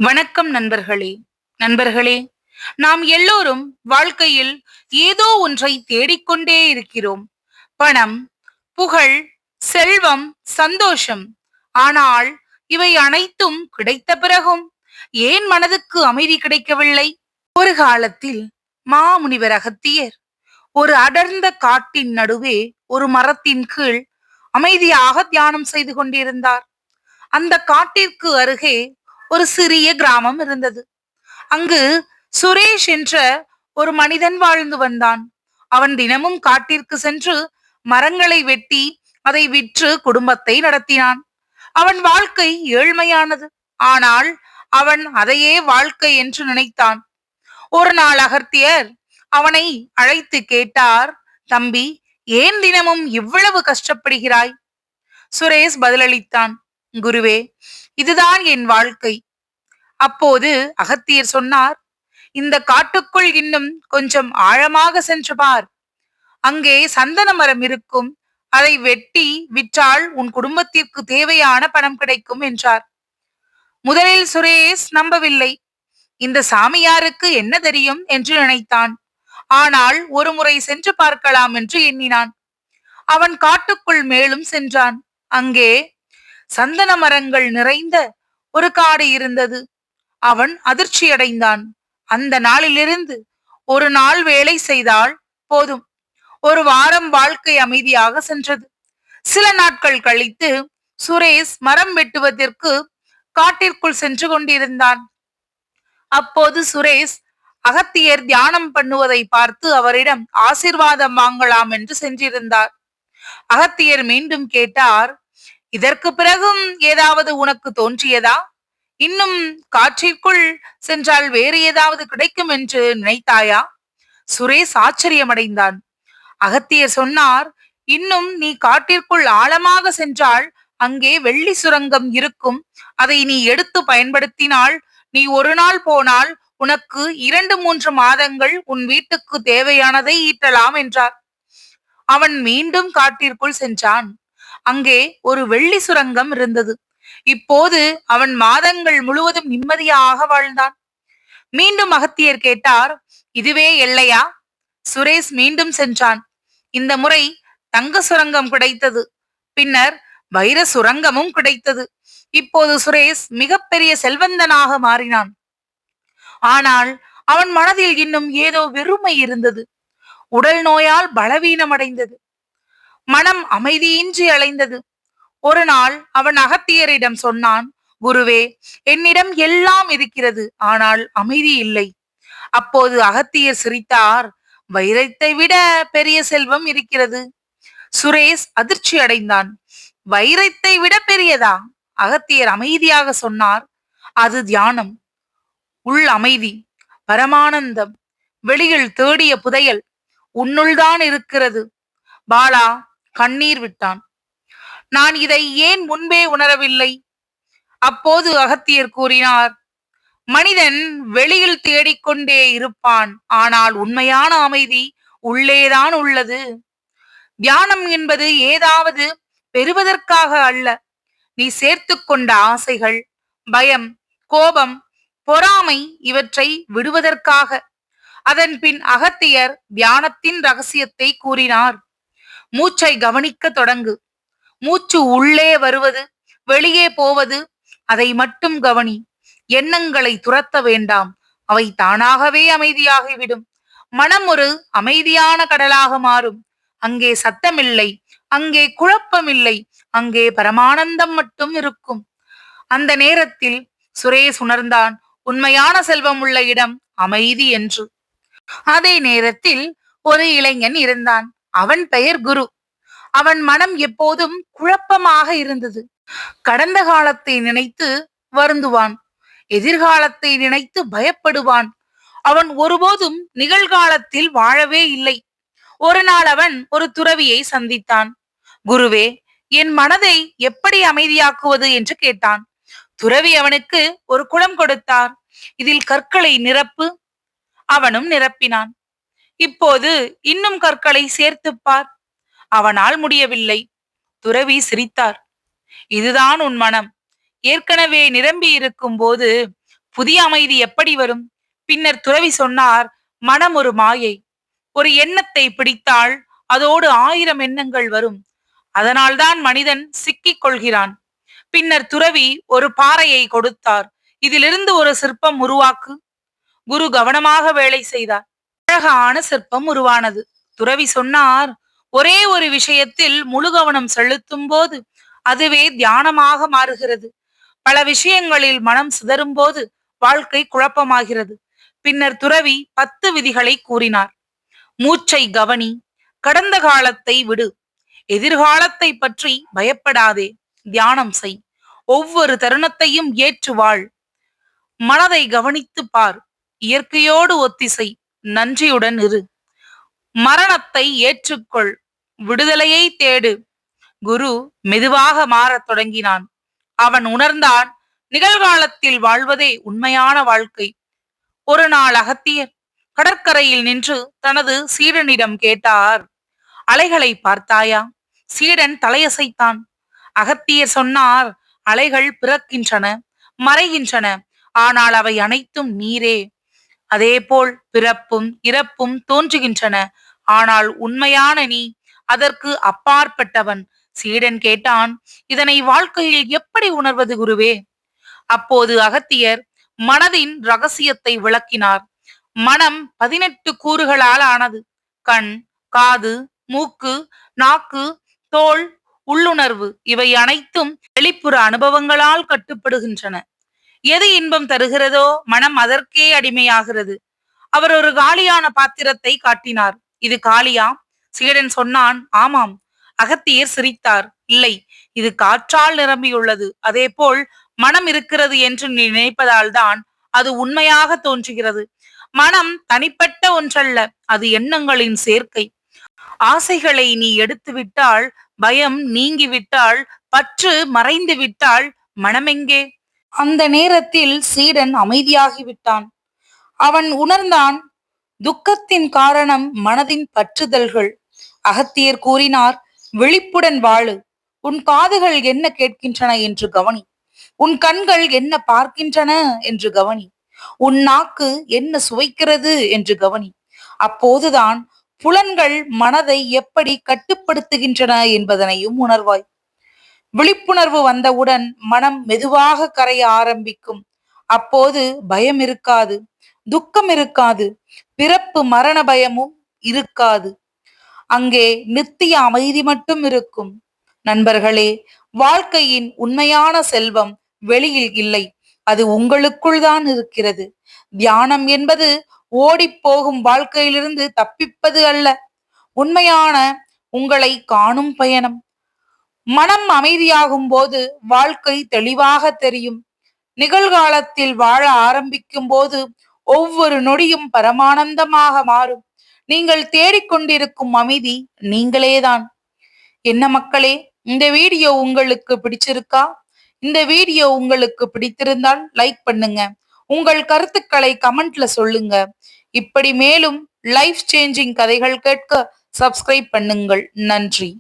வணக்கம் நண்பர்களே. நண்பர்களே, நாம் எல்லோரும் வாழ்க்கையில் ஏதோ ஒன்றை தேடிக்கொண்டே இருக்கிறோம். பணம், புகழ், செல்வம், சந்தோஷம். ஆனால் இவை அனைத்தும் கிடைத்த பிறகும் ஏன் மனதுக்கு அமைதி கிடைக்கவில்லை? ஒரு காலத்தில் மாமுனிவர் அகத்தியர் ஒரு அடர்ந்த காட்டின் நடுவே ஒரு மரத்தின் கீழ் அமைதியாக தியானம் செய்து கொண்டிருந்தார். அந்த காட்டிற்கு அருகே ஒரு சிறிய கிராமம் இருந்தது. அங்கு சுரேஷ் என்ற ஒரு மனிதன் வாழ்ந்து வந்தான். அவன் தினமும் காட்டிற்கு சென்று மரங்களை வெட்டி அதை விற்று குடும்பத்தை நடத்தினான். அவன் வாழ்க்கை ஏழ்மையானது. ஆனால் அவன் அதையே வாழ்க்கை என்று நினைத்தான். ஒரு நாள் அகத்தியர் அவனை அழைத்து கேட்டார், தம்பி, ஏன் தினமும் இவ்வளவு கஷ்டப்படுகிறாய்? சுரேஷ் பதிலளித்தான், குருவே, இதுதான் என் வாழ்க்கை. அப்போது அகத்தியர் சொன்னார், இந்த காட்டுக்குள் இன்னும் கொஞ்சம் ஆழமாக சென்று பார். அங்கே சந்தன மரம் இருக்கும். அதை வெட்டி விற்றால் உன் குடும்பத்திற்கு தேவையான பணம் கிடைக்கும் என்றார். முதலில் சுரேஷ் நம்பவில்லை. இந்த சாமியாருக்கு என்ன தெரியும் என்று நினைத்தான். ஆனால் ஒரு முறை சென்று பார்க்கலாம் என்று எண்ணினான். அவன் காட்டுக்குள் மேலும் சென்றான். அங்கே சந்தன மரங்கள் நிறைந்த ஒரு காடு இருந்தது. அவன் அதிர்ச்சியடைந்தான். அந்த நாளிலிருந்து ஒரு நாள் வேலை செய்தால் போதும், ஒரு வாரம் வாழ்க்கை அமைதியாக சென்றது. சில நாட்கள் கழித்து சுரேஷ் மரம் வெட்டுவதற்கு காட்டிற்குள் சென்று கொண்டிருந்தான். அப்போது சுரேஷ் அகத்தியர் தியானம் பண்ணுவதை பார்த்து அவரிடம் ஆசீர்வாதம் வாங்கலாம் என்று சென்றிருந்தார். அகத்தியர் மீண்டும் கேட்டார், இதற்கு பிறகும் ஏதாவது உனக்கு தோன்றியதா? இன்னும் காற்றிற்குள் சென்றால் வேறு ஏதாவது கிடைக்கும் என்று நினைத்தாயா? சுரேஷ் ஆச்சரியமடைந்தான். அகத்தியர் சொன்னார், இன்னும் நீ காட்டிற்குள் ஆழமாக சென்றால் அங்கே வெள்ளி சுரங்கம் இருக்கும். அதை நீ எடுத்து பயன்படுத்தினால் நீ ஒரு நாள் போனால் உனக்கு 2-3 மாதங்கள் உன் வீட்டுக்கு தேவையானதை ஈட்டலாம் என்றார். அவன் மீண்டும் காட்டிற்குள் சென்றான். அங்கே ஒரு வெள்ளி சுரங்கம் இருந்தது. இப்போது அவன் மாதங்கள் முழுவதும் நிம்மதியாக வாழ்ந்தான். மீண்டும் அகத்தியர் கேட்டார், இதுவே எல்லையா? சுரேஷ் மீண்டும் சென்றான். இந்த முறை தங்க சுரங்கம் கிடைத்தது. பின்னர் வைர சுரங்கமும் கிடைத்தது. இப்போது சுரேஷ் மிகப்பெரிய செல்வந்தனாக மாறினான். ஆனால் அவன் மனதில் இன்னும் ஏதோ வெறுமை இருந்தது. உடல் நோயால் பலவீனமடைந்தது. மனம் அமைதியின்றி அலைந்தது. ஒரு நாள் அவன் அகத்தியரிடம் சொன்னான், குருவே, என்னிடம் எல்லாம் இருக்கிறது, ஆனால் அமைதி இல்லை. அப்போது அகத்தியர் சிரித்தார், வைரத்தை விட பெரிய செல்வம் இருக்கிறது. சுரேஷ் அதிர்ச்சி அடைந்தான். வைரத்தை விட பெரியதா? அகத்தியர் அமைதியாக சொன்னார், அது தியானம், உள் அமைதி, பரமானந்தம். வெளியில் தேடிய புதையல் உன்னுள்தான் இருக்கிறது. பாலா கண்ணீர் விட்டான். நான் இதை ஏன் முன்பே உணரவில்லை? அப்போது அகத்தியர் கூறினார், மனிதன் வெளியில் தேடிக்கொண்டே இருப்பான், ஆனால் உண்மையான அமைதி உள்ளேதான் உள்ளது. தியானம் என்பது ஏதாவது பெறுவதற்காக அல்ல. நீ சேர்த்து கொண்ட ஆசைகள், பயம், கோபம், பொறாமை இவற்றை விடுவதற்காக. அதன் பின் அகத்தியர் தியானத்தின் ரகசியத்தை கூறினார். மூச்சை கவனிக்க தொடங்கு. மூச்சு உள்ளே வருவது, வெளியே போவது, அதை மட்டும் கவனி. எண்ணங்களை துரத்த வேண்டாம். அவை தானாகவே அமைதியாகிவிடும். மனம் ஒரு அமைதியான கடலாக மாறும். அங்கே சத்தமில்லை, அங்கே குழப்பமில்லை, அங்கே பரமானந்தம் மட்டும் இருக்கும். அந்த நேரத்தில் சுரேஷ் உணர்ந்தான், உண்மையான செல்வம் உள்ள இடம் அமைதி என்று. அதே நேரத்தில் ஒரு இளைஞன் இருந்தான். அவன் பெயர் குரு. அவன் மனம் எப்போதும் குழப்பமாக இருந்தது. கடந்த காலத்தை நினைத்து வருந்துவான். எதிர்காலத்தை நினைத்து பயப்படுவான். அவன் ஒருபோதும் நிகழ்காலத்தில் வாழவே இல்லை. ஒரு நாள் அவன் ஒரு துறவியை சந்தித்தான். குருவே, என் மனதை எப்படி அமைதியாக்குவது என்று கேட்டான். துறவி அவனுக்கு ஒரு குடம் கொடுத்தார். இதில் கற்களை நிரப்பு. அவனும் நிரப்பினான். இப்போது இன்னும் கற்களை சேர்த்துப்பார். அவனால் முடியவில்லை. துறவி சிரித்தார். இதுதான் உன் மனம். ஏற்கனவே நிரம்பி இருக்கும் போது புதிய அமைதி எப்படி வரும்? பின்னர் துறவி சொன்னார், மனம் ஒரு மாயை. ஒரு எண்ணத்தை பிடித்தால் அதோடு 1000 எண்ணங்கள் வரும். அதனால்தான் மனிதன் சிக்கிக் கொள்கிறான். பின்னர் துறவி ஒரு பாறையை கொடுத்தார். இதிலிருந்து ஒரு சிற்பம் உருவாக்கு. குரு கவனமாக வேலை செய்தார். அழகான சிற்பம் உருவானது. துறவி சொன்னார், ஒரே ஒரு விஷயத்தில் முழு கவனம் செலுத்தும் போது அதுவே தியானமாக மாறுகிறது. பல விஷயங்களில் மனம் சிதறும் போது வாழ்க்கை குழப்பமாகிறது. பின்னர் துறவி 10 விதிகளை கூறினார். மூச்சை கவனி, கடந்த காலத்தை விடு, எதிர்காலத்தை பற்றி பயப்படாதே, தியானம் செய், ஒவ்வொரு தருணத்தையும் ஏற்று வாழ், மனதை கவனித்து பார், இயற்கையோடு ஒத்திசை, நன்றியுடன் இரு, மரணத்தை ஏற்றுக்கொள், விடுதலையை தேடு. குரு மெதுவாக மாறத் தொடங்கினான். அவன் உணர்ந்தான், நிகழ்காலத்தில் வாழ்வதே உண்மையான வாழ்க்கை. ஒரு நாள் அகத்தியர் கடற்கரையில் நின்று தனது சீடனிடம் கேட்டார், அலைகளை பார்த்தாயா? சீடன் தலையசைத்தான். அகத்தியர் சொன்னார், அலைகள் பிறக்கின்றன, மறைகின்றன, ஆனால் அவை அனைத்தும் நீரே. அதேபோல் பிறப்பும் இறப்பும் தோன்றுகின்றன, ஆனால் உண்மையான நீ அதற்கு அப்பாற்பட்டவன். சீடன் கேட்டான், இதனை வாழ்க்கையில் எப்படி உணர்வது குருவே? அப்போது அகத்தியர் மனதின் ரகசியத்தை விளக்கினார். மனம் 18 கூறுகளால் ஆனது. கண், காது, மூக்கு, நாக்கு, தோல், உள்ளுணர்வு இவை அனைத்தும் வெளிப்புற அனுபவங்களால் கட்டுப்படுகின்றன. எது இன்பம் தருகிறதோ மனம் அதற்கே அடிமையாகிறது. அவர் ஒரு காலியான பாத்திரத்தை காட்டினார். இது காலியா? சீடன் சொன்னான், ஆமாம். அகத்தியர் சிரித்தார். இல்லை, இது காற்றால் நிரம்பியுள்ளது. அதே போல் மனம் இருக்கிறது என்று நீ நினைப்பதால் தான் அது உண்மையாக தோன்றுகிறது. மனம் தனிப்பட்ட ஒன்றல்ல, அது எண்ணங்களின் சேர்க்கை. ஆசைகளை நீ எடுத்து விட்டால், பயம் நீங்கிவிட்டால், பற்று மறைந்து விட்டால், மனமெங்கே? அந்த நேரத்தில் சீடன் அமைதியாகிவிட்டான். அவன் உணர்ந்தான், துக்கத்தின் காரணம் மனதின் பற்றுதல்கள். அகத்தியர் கூறினார், விழிப்புடன் வாழு. உன் காதுகள் என்ன கேட்கின்றன என்று கவனி. உன் கண்கள் என்ன பார்க்கின்றன என்று கவனி. உன் நாக்கு என்ன சுவைக்கிறது என்று கவனி. அப்போதுதான் புலன்கள் மனதை எப்படி கட்டுப்படுத்துகின்றன என்பதனையும் உணர்வாய். விழிப்புணர்வு வந்தவுடன் மனம் மெதுவாக கரைய ஆரம்பிக்கும். அப்போது பயம் இருக்காது, துக்கம் இருக்காது, பிறப்பு மரண பயமும் இருக்காது. அங்கே நித்திய அமைதி மட்டும் இருக்கும். நண்பர்களே, வாழ்க்கையின் உண்மையான செல்வம் வெளியில் இல்லை, அது உங்களுக்குள் தான் இருக்கிறது. தியானம் என்பது ஓடி போகும் வாழ்க்கையிலிருந்து தப்பிப்பது அல்ல, உண்மையான உங்களை காணும் பயணம். மனம் அமைதியாகும் போது வாழ்க்கை தெளிவாக தெரியும். நிகழ்காலத்தில் வாழ ஆரம்பிக்கும் போது ஒவ்வொரு நொடியும் பரமானந்தமாக மாறும். நீங்கள் தேடிக்கொண்டிருக்கும் அமைதி நீங்களேதான். என்ன மக்களே, இந்த வீடியோ உங்களுக்கு பிடிச்சிருக்கா? இந்த வீடியோ உங்களுக்கு பிடித்திருந்தால் லைக் பண்ணுங்க. உங்கள் கருத்துக்களை கமெண்ட்ல சொல்லுங்க. இப்படி மேலும் லைஃப் சேஞ்சிங் கதைகள் கேட்க சப்ஸ்கிரைப் பண்ணுங்கள். நன்றி.